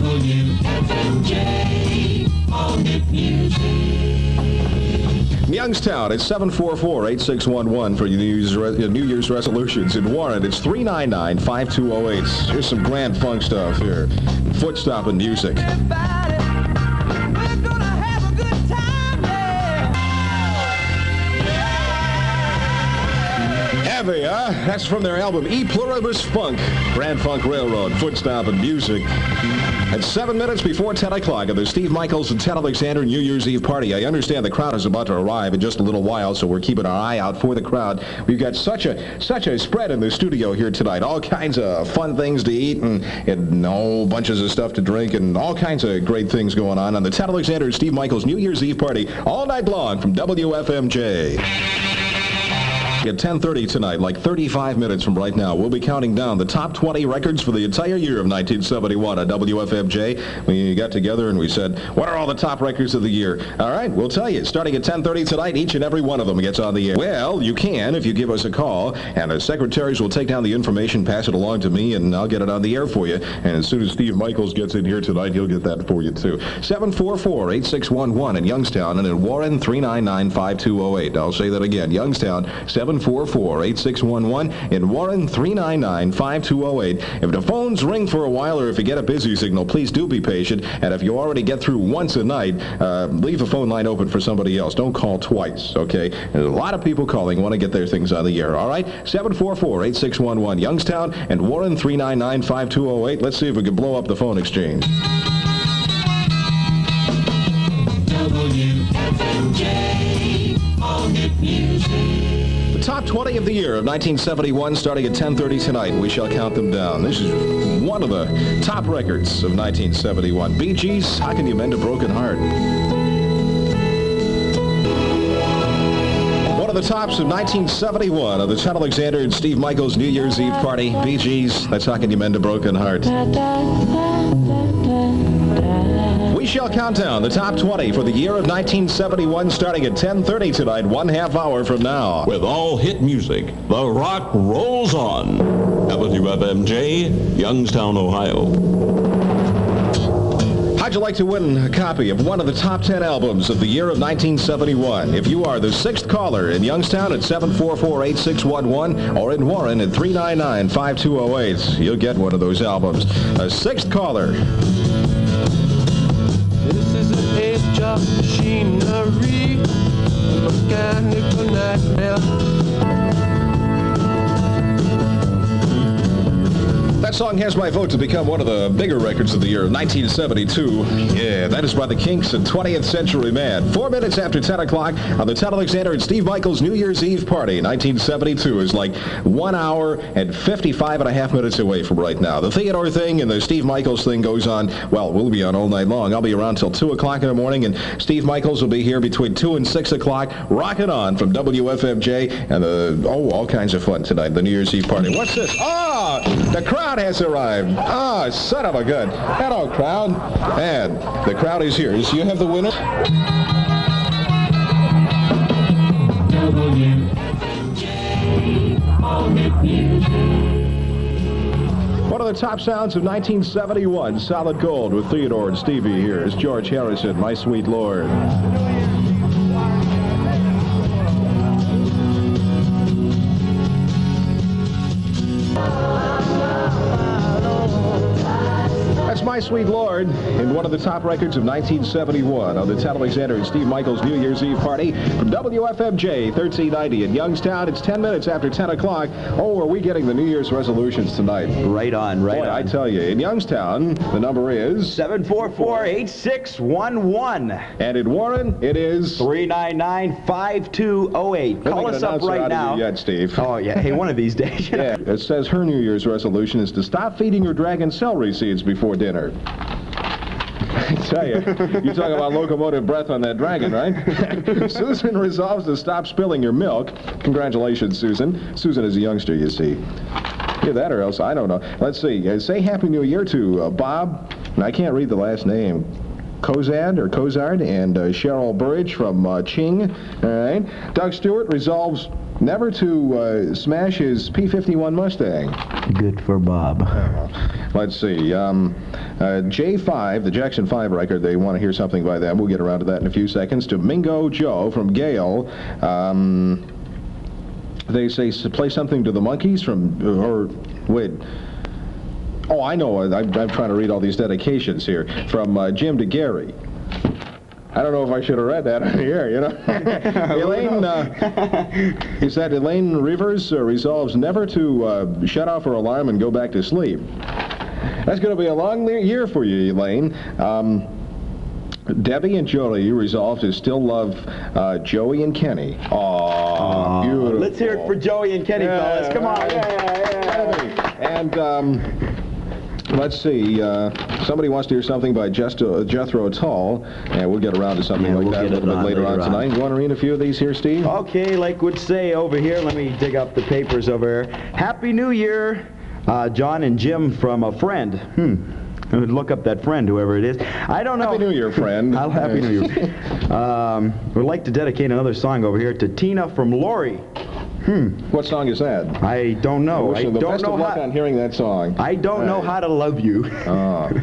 WFMJ, all hit music. Youngstown, it's 744-8611 for your New Year's resolutions. In Warren, it's 399-5208. Here's some grand funk stuff here. Foot stomping music. Heavy, huh? That's from their album E Pluribus Funk, Grand Funk Railroad, foot stomping music. At 7 minutes before 10 o'clock at the Steve Michaels and Ted Alexander New Year's Eve party. I understand the crowd is about to arrive in just a little while, so we're keeping our eye out for the crowd. We've got such a spread in the studio here tonight. All kinds of fun things to eat and bunches of stuff to drink and all kinds of great things going on the Ted Alexander and Steve Michaels New Year's Eve party all night long from WFMJ. At 10:30 tonight, like 35 minutes from right now, we'll be counting down the top 20 records for the entire year of 1971 at WFMJ. We got together and we said, what are all the top records of the year? All right, we'll tell you. Starting at 10:30 tonight, each and every one of them gets on the air. Well, you can if you give us a call, and the secretaries will take down the information, pass it along to me, and I'll get it on the air for you. And as soon as Steve Michaels gets in here tonight, he'll get that for you, too. 744-8611 in Youngstown, and in Warren, 399-5208. I'll say that again. Youngstown, 744-8611. In Warren, 399-5208. If the phones ring for a while or if you get a busy signal, please do be patient. And if you already get through once a night, leave the phone line open for somebody else. Don't call twice, okay? There's a lot of people calling, want to get their things on the air, all right? 744-8611. Youngstown and Warren, 399-5208. Let's see if we can blow up the phone exchange. WFMJ, all hit music. Top 20 of the year of 1971 starting at 10:30 tonight. We shall count them down. This is one of the top records of 1971. Bee Gees, How Can You Mend a Broken Heart? One of the tops of 1971 of the Ted Alexander and Steve Michaels New Year's Eve party. Bee Gees, that's How Can You Mend a Broken Heart? We shall count down the top 20 for the year of 1971 starting at 10:30 tonight, 1/2 hour from now. With all hit music, the rock rolls on. WFMJ, Youngstown, Ohio. How'd you like to win a copy of one of the top 10 albums of the year of 1971? If you are the 6th caller in Youngstown at 744-8611 or in Warren at 399-5208, you'll get one of those albums. A 6th caller. This is an 8-jock machinery, a mechanical nightmare. That song has my vote to become one of the bigger records of the year of 1972. Yeah, that is by the Kinks and 20th Century Man. 4 minutes after 10 o'clock on the Ted Alexander and Steve Michaels New Year's Eve party. 1972 is like 1 hour and 55.5 minutes away from right now. The Theodore thing and the Steve Michaels thing goes on, well, we'll be on all night long. I'll be around till 2 o'clock in the morning, and Steve Michaels will be here between 2 and 6 o'clock, rocking on from WFMJ, and all kinds of fun tonight, the New Year's Eve party. What's this? Ah, the crowd has arrived. Ah, son of a gun. Hello, crowd. And the crowd is here. Do you have the winner? WFMJ, all hit music. One of the top sounds of 1971, Solid Gold with Theodore and Stevie here. Is George Harrison, My Sweet Lord. My Sweet Lord, in one of the top records of 1971 on the Ted Alexander and Steve Michaels New Year's Eve party from WFMJ 1390 in Youngstown. It's 10 minutes after 10 o'clock. Oh, are we getting the New Year's resolutions tonight? Right on, right on. I tell you, in Youngstown, the number is 744-8611. And in Warren, it is 399-5208. Call us up right now. Yet, Steve. Oh, yeah. Hey, one of these days. Yeah. It says her New Year's resolution is to stop feeding your dragon celery seeds before dinner. I tell you, you talk about locomotive breath on that dragon, right? Susan resolves to stop spilling your milk. Congratulations, Susan. Susan is a youngster, you see. Either that or else, I don't know. Let's see. Say Happy New Year to Bob, and I can't read the last name, Kozard and Cheryl Burridge from Ching. All right. Doug Stewart resolves never to smash his P-51 Mustang. Good for Bob. Let's see. J5, the Jackson 5 record, they want to hear something by them. We'll get around to that in a few seconds. To Mingo Joe from Gale. They say play something to the Monkees from, or wait. Oh, I know. I'm trying to read all these dedications here. From Jim to Gary. I don't know if I should have read that on here, you know. Elaine, he said Elaine Rivers resolves never to shut off her alarm and go back to sleep. That's going to be a long year for you, Elaine. Debbie and Jody resolve to still love Joey and Kenny. Aww, beautiful. Let's hear it for Joey and Kenny, fellas. Come on. And let's see. Somebody wants to hear something by Jethro Tull, and we'll get around to something like that a little bit later on tonight. You want to read a few of these here, Steve? Okay, like would say over here. Let me dig up the papers over here. Happy New Year, John and Jim from a friend. Look up that friend, whoever it is. I don't know. Happy New Year, friend. Happy New Year. We'd like to dedicate another song over here to Tina from Lori. What song is that? I don't know. I wish you the best of luck on hearing that song. I don't know how to love you.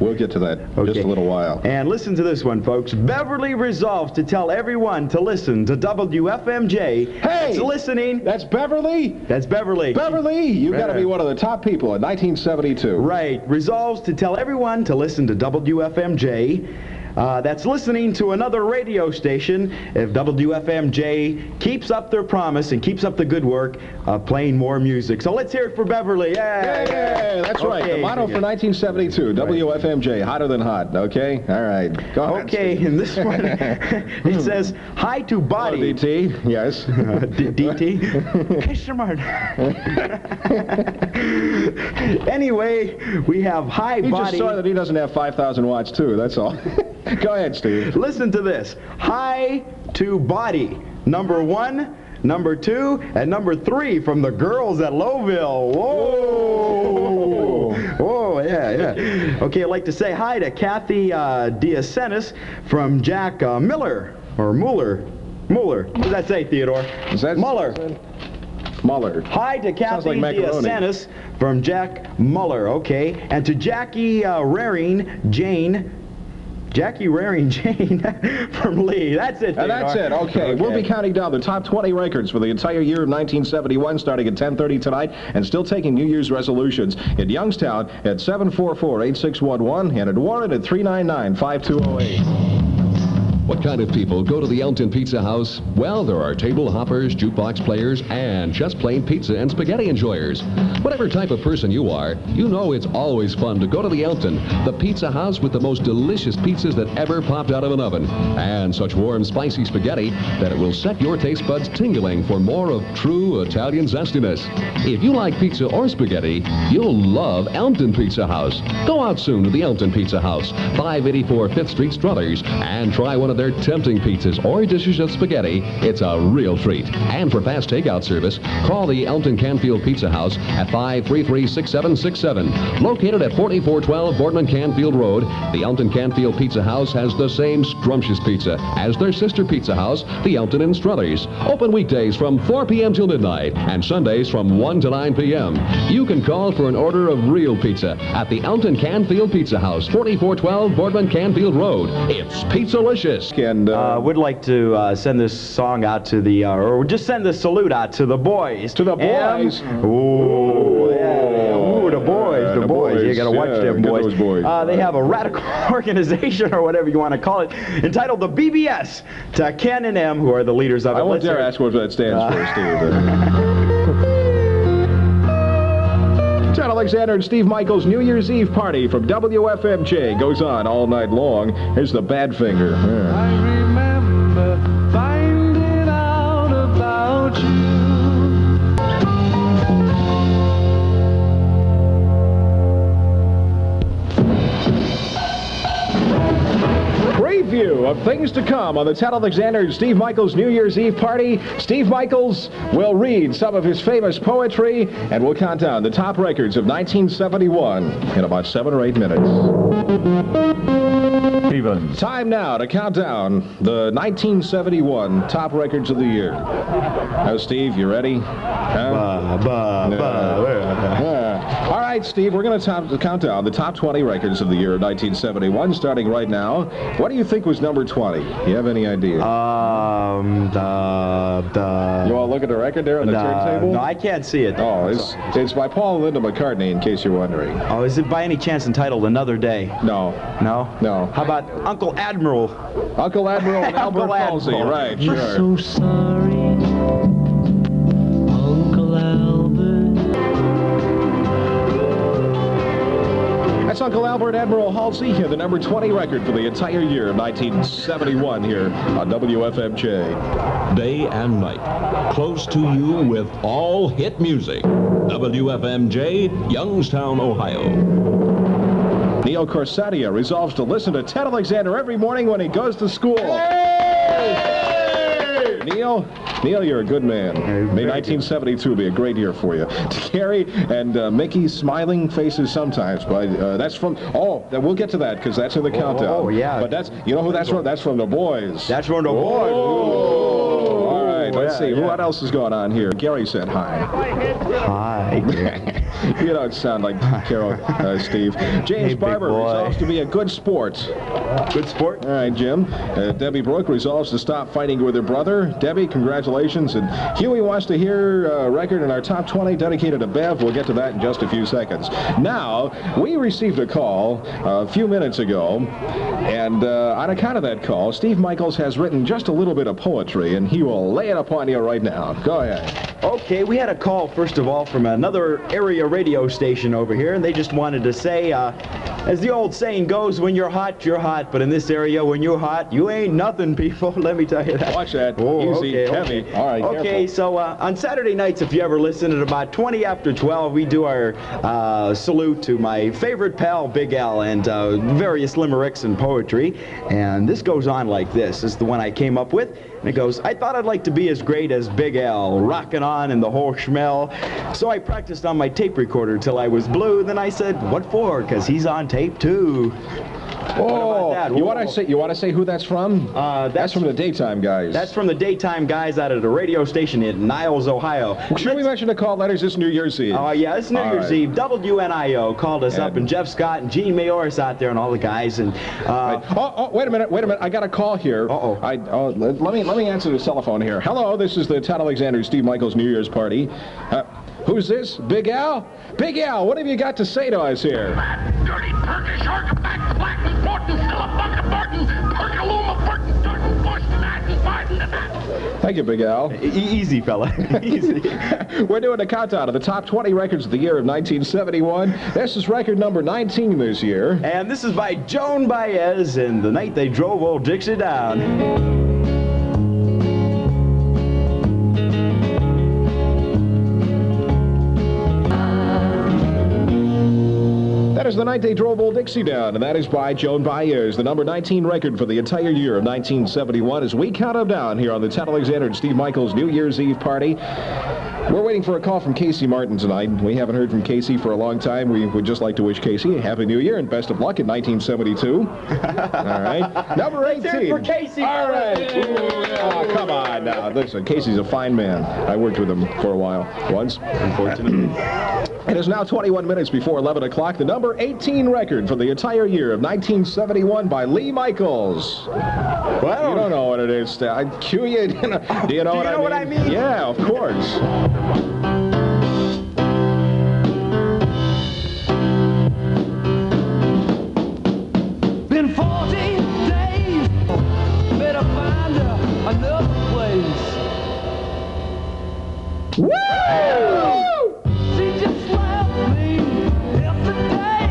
We'll get to that in just a little while. And listen to this one, folks. Beverly resolves to tell everyone to listen to WFMJ. Hey! It's listening. That's Beverly? That's Beverly. Beverly, you've got to be one of the top people in 1972. Right. Resolves to tell everyone to listen to WFMJ. That's listening to another radio station. If WFMJ keeps up their promise and keeps up the good work of playing more music. So let's hear it for Beverly. Yay! That's right. The motto for 1972, WFMJ, hotter than hot. Okay? All right. Go ahead. Okay, in this one, it says, hi to Body. Oh, DT, yes. DT? Anyway, we have hi He Body. just saw that he doesn't have 5,000 watts, too. That's all. Go ahead, Steve. Listen to this. Hi to Body. Number 1, number 2, and number 3 from the girls at Lowville. Whoa! Whoa, yeah. Okay, I'd like to say hi to Kathy Diacenis from Jack Miller, or Mueller. What does that say, Theodore? Is that Muller. Muller. Hi to Kathy Diacenis from Jack Muller, okay. And to Jackie Raring Jane from Lee. That's it, Theodore. That's it. Okay. We'll be counting down the top 20 records for the entire year of 1971, starting at 10:30 tonight, and still taking New Year's resolutions in Youngstown at 744-8611 and at Warren at 399-5208. What kind of people go to the Elton Pizza House? Well, there are table hoppers, jukebox players, and just plain pizza and spaghetti enjoyers. Whatever type of person you are, you know it's always fun to go to the Elton, the pizza house with the most delicious pizzas that ever popped out of an oven, and such warm, spicy spaghetti that it will set your taste buds tingling for more of true Italian zestiness. If you like pizza or spaghetti, you'll love Elton Pizza House. Go out soon to the Elton Pizza House, 584 5th Street, Struthers, and try one of their tempting pizzas or dishes of spaghetti. It's a real treat. And for fast takeout service, call the Elton Canfield Pizza House at 533-6767. Located at 4412 Boardman Canfield Road, the Elton Canfield Pizza House has the same scrumptious pizza as their sister pizza house, the Elton in Struthers. Open weekdays from 4 p.m. till midnight and Sundays from 1 to 9 p.m. You can call for an order of real pizza at the Elton Canfield Pizza House, 4412 Boardman Canfield Road. It's Pizzalicious. And would like to send this song out to the, or just send this salute out to the boys. To the boys? Ooh, yeah. Ooh, the boys, the boys. You gotta watch them boys. Those boys. They have a radical organization, or whatever you want to call it, entitled the BBS, to Ken and M, who are the leaders of it. I won't dare ask what that stands for, Steve. John Alexander and Steve Michaels' New Year's Eve party from WFMJ goes on all night long. Here's the Badfinger. I remember finding out about you. Preview of things to come on the Ted Alexander and Steve Michaels New Year's Eve party. Steve Michaels will read some of his famous poetry, and we'll count down the top records of 1971 in about 7 or 8 minutes. Stevens. Time now to count down the 1971 top records of the year. Now, Steve, you ready? All right, Steve, we're going to count down the top 20 records of the year of 1971, starting right now. What do you think was number 20? You have any idea? You want to look at the record there on the turntable? No, I can't see it. Oh, it's by Paul and Linda McCartney, in case you're wondering. Oh, is it by any chance entitled Another Day? No. No? No. How about Uncle Admiral? Uncle Admiral and Albert Palsy, right, sure. So sorry, Uncle Albert. That's Uncle Albert Admiral Halsey here, the number 20 record for the entire year of 1971 here on WFMJ. Day and night, close to you with all hit music. WFMJ, Youngstown, Ohio. Neil Corsadia resolves to listen to Ted Alexander every morning when he goes to school. Hey! Neil, you're a good man. May 1972 be a great year for you. Gary and Mickey, smiling faces sometimes. But that's from. Oh, we'll get to that because that's in the countdown. Oh yeah. But you know who that's from? That's from the Boys. That's from the Boys. Oh. All right. Let's see. What else is going on here? Gary said hi. Hi. You don't sound like Carol, Steve. James Barber resolves to be a good sport. Good sport? All right, Jim. Debbie Brooke resolves to stop fighting with her brother. Debbie, congratulations. And Huey wants to hear a record in our top 20 dedicated to Bev. We'll get to that in just a few seconds. Now, we received a call a few minutes ago, and on account of that call, Steve Michaels has written just a little bit of poetry, and he will lay it upon you right now. Go ahead. Okay, we had a call, first of all, from another area radio station over here, and they just wanted to say, as the old saying goes, when you're hot, but in this area, when you're hot, you ain't nothing, people. Let me tell you that. Watch that. Oh, Easy, heavy. All right, okay, careful. so on Saturday nights, if you ever listen, at about 20 after 12, we do our salute to my favorite pal, Big Al, and various limericks and poetry. And this goes on like this. This is the one I came up with. And it goes, I thought I'd like to be as great as Big Al, rockin' on in the whole schmell. So I practiced on my tape recorder till I was blue. Then I said, what for? 'Cause he's on tape too. Oh, you want to say who that's from? That's from the Daytime Guys. That's from the Daytime Guys out of the radio station in Niles, Ohio. Should we mention the call letters this New Year's Eve? Oh, yeah, it's New Year's Eve. WNIO called us up, And- and Jeff Scott and Gene Mayoris out there and all the guys. And wait a minute. I got a call here. Let me answer the telephone here. Hello, this is the Ted Alexander Steve Michaels New Year's party. Who's this? Big Al? Big Al, what have you got to say to us here? Dirty Turkish, back, black, and Borton, still a bucket of Borton, Perkaluma, Burton, Durton, Bush, Madden, Biden, and that. Thank you, Big Al. Easy, fella. Easy. We're doing a countdown of the top 20 records of the year of 1971. This is record number 19 this year. And this is by Joan Baez and The Night They Drove Old Dixie Down. That is The Night They Drove Old Dixie Down, and that is by Joan Baez, the number 19 record for the entire year of 1971 as we count them down here on the Ted Alexander and Steve Michaels New Year's Eve party. We're waiting for a call from Casey Martin tonight. We haven't heard from Casey for a long time. We would just like to wish Casey a Happy New Year and best of luck in 1972. All right. Number 18. Let's hear it for Casey. All right. Oh, come on now. Listen, Casey's a fine man. I worked with him for a while once. Unfortunately. It is now 21 minutes before 11 o'clock. The number 18 record for the entire year of 1971 by Lee Michaels. Well, you don't know what it is. I cue you. Do you know what I mean? Yeah, of course. Been 14 days, better find another place. Woo! She just left me yesterday.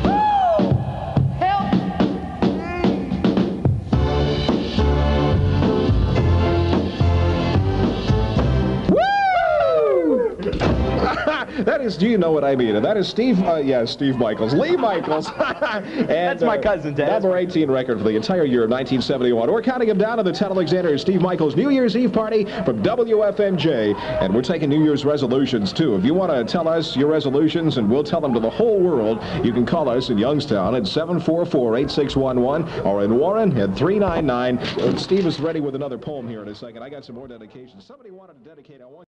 Woo! Help me. That is, do you know what I mean? And that is Steve Michaels. Lee Michaels. And, That's my cousin, Ted. Number 18 record for the entire year of 1971. We're counting him down to the Ted Alexander and Steve Michaels New Year's Eve party from WFMJ. And we're taking New Year's resolutions, too. If you want to tell us your resolutions, and we'll tell them to the whole world, you can call us in Youngstown at 744-8611 or in Warren at 399. Steve is ready with another poem here in a second. I got some more dedications. Somebody wanted to dedicate, I want